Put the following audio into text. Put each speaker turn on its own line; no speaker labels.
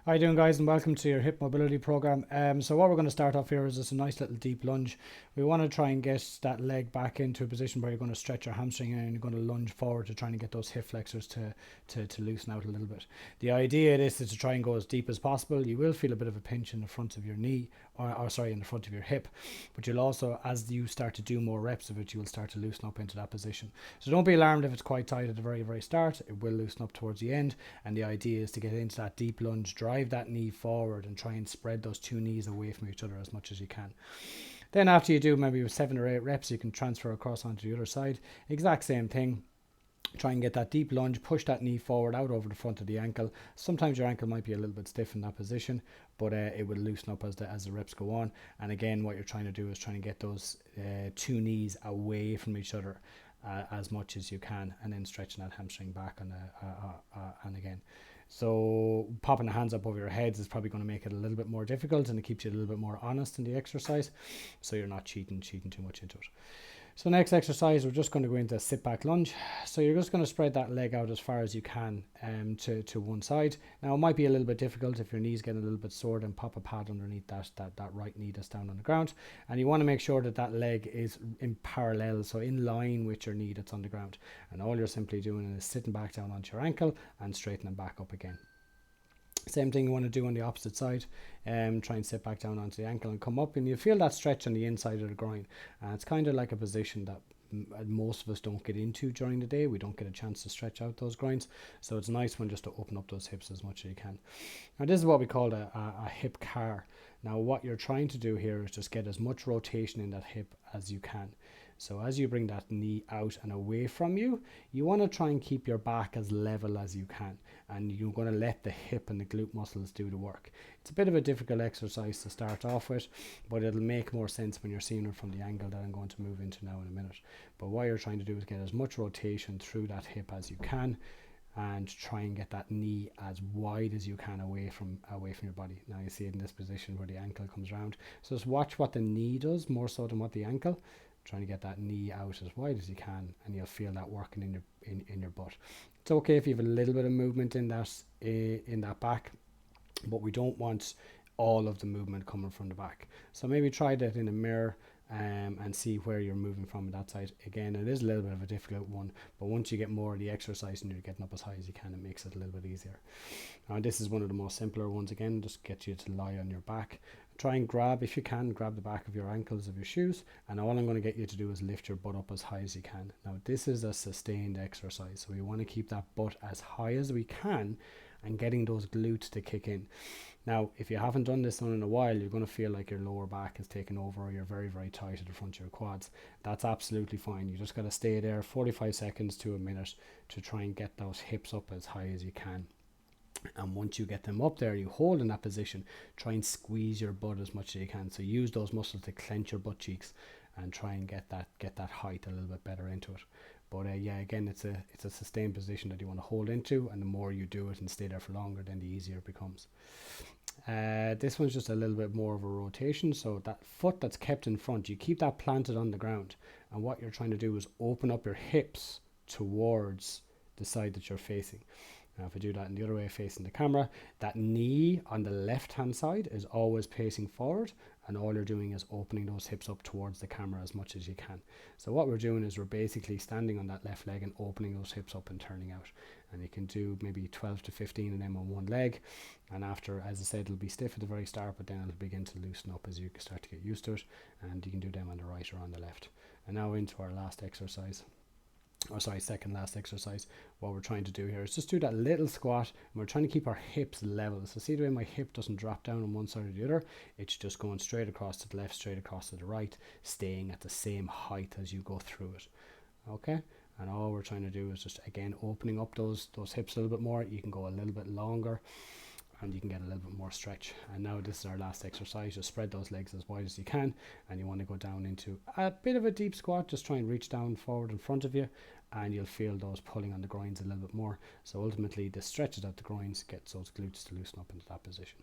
How you doing, guys, and welcome to your hip mobility program. So what we're going to start off here is just a nice little deep lunge. We want to try and get that leg back into a position where you're going to stretch your hamstring and you're going to lunge forward to trying to get those hip flexors to loosen out a little bit. The idea of this is to try and go as deep as possible. You will feel a bit of a pinch in the front of your knee, or sorry, in the front of your hip, but you'll also, as you start to do more reps of it, you will start to loosen up into that position. So don't be alarmed if it's quite tight at the very start. It will loosen up towards the end, and the idea is to get into that deep lunge, drive that knee forward and try and spread those two knees away from each other as much as you can. Then after you do maybe 7 or 8 reps, you can transfer across onto the other side. Exact same thing. Try and get that deep lunge, push that knee forward out over the front of the ankle. Sometimes your ankle might be a little bit stiff in that position, but it will loosen up as the reps go on. And again, what you're trying to do is trying to get those two knees away from each other as much as you can, and then stretching that hamstring back and again. So popping the hands up over your heads is probably going to make it a little bit more difficult, and it keeps you a little bit more honest in the exercise, so you're not cheating too much into it. So next exercise, we're just going to go into a sit back lunge. So you're just going to spread that leg out as far as you can to one side. Now it might be a little bit difficult if your knee's getting a little bit sore, and pop a pad underneath that right knee that's down on the ground. And you want to make sure that that leg is in parallel, so in line with your knee that's on the ground. And all you're simply doing is sitting back down onto your ankle and straightening back up again. Same thing you want to do on the opposite side. Try and sit back down onto the ankle and come up, and you feel that stretch on the inside of the groin. It's kind of like a position that most of us don't get into during the day. We don't get a chance to stretch out those groins, so it's a nice one just to open up those hips as much as you can. Now this is what we call a hip car. Now what you're trying to do here is just get as much rotation in that hip as you can. So as you bring that knee out and away from you, you want to try and keep your back as level as you can, and you're going to let the hip and the glute muscles do the work. It's a bit of a difficult exercise to start off with, but it'll make more sense when you're seeing it from the angle that I'm going to move into now in a minute. But what you're trying to do is get as much rotation through that hip as you can, and try and get that knee as wide as you can away from your body. Now you see it in this position where the ankle comes round. So just watch what the knee does more so than what the ankle. Trying to get that knee out as wide as you can, and you'll feel that working in your butt. It's okay if you have a little bit of movement in that back, but we don't want all of the movement coming from the back. So maybe try that in a mirror and see where you're moving from that side. Again, it is a little bit of a difficult one, but once you get more of the exercise and you're getting up as high as you can, it makes it a little bit easier. Now this is one of the most simpler ones. Again, just get you to lie on your back. Try and grab, if you can, grab the back of your ankles of your shoes, and all I'm going to get you to do is lift your butt up as high as you can. Now this is a sustained exercise, so we want to keep that butt as high as we can and getting those glutes to kick in. Now if you haven't done this one in a while, you're going to feel like your lower back is taking over, or you're very tight at the front of your quads. That's absolutely fine. You just got to stay there 45 seconds to a minute to try and get those hips up as high as you can. And once you get them up there, you hold in that position, try and squeeze your butt as much as you can. So use those muscles to clench your butt cheeks and try and get that height a little bit better into it. But yeah, again, it's a sustained position that you want to hold into, and the more you do it and stay there for longer, then the easier it becomes. This one's just a little bit more of a rotation. So that foot that's kept in front, you keep that planted on the ground, and what you're trying to do is open up your hips towards the side that you're facing. Now if I do that in the other way, facing the camera, that knee on the left hand side is always facing forward, and all you're doing is opening those hips up towards the camera as much as you can. So what we're doing is we're basically standing on that left leg and opening those hips up and turning out. And you can do maybe 12 to 15 of them on one leg, and after, as I said, it'll be stiff at the very start, but then it'll begin to loosen up as you start to get used to it, and you can do them on the right or on the left. And now into our last exercise. Second last exercise. What we're trying to do here is just do that little squat, and we're trying to keep our hips level. So see the way my hip doesn't drop down on one side or the other, it's just going straight across to the left, straight across to the right, staying at the same height as you go through it. Okay, and all we're trying to do is just again opening up those hips a little bit more. You can go a little bit longer, and you can get a little bit more stretch. And now this is our last exercise. Just spread those legs as wide as you can, and you want to go down into a bit of a deep squat. Just try and reach down forward in front of you, and you'll feel those pulling on the groins a little bit more. So ultimately this stretches out the groins, gets those glutes to loosen up into that position.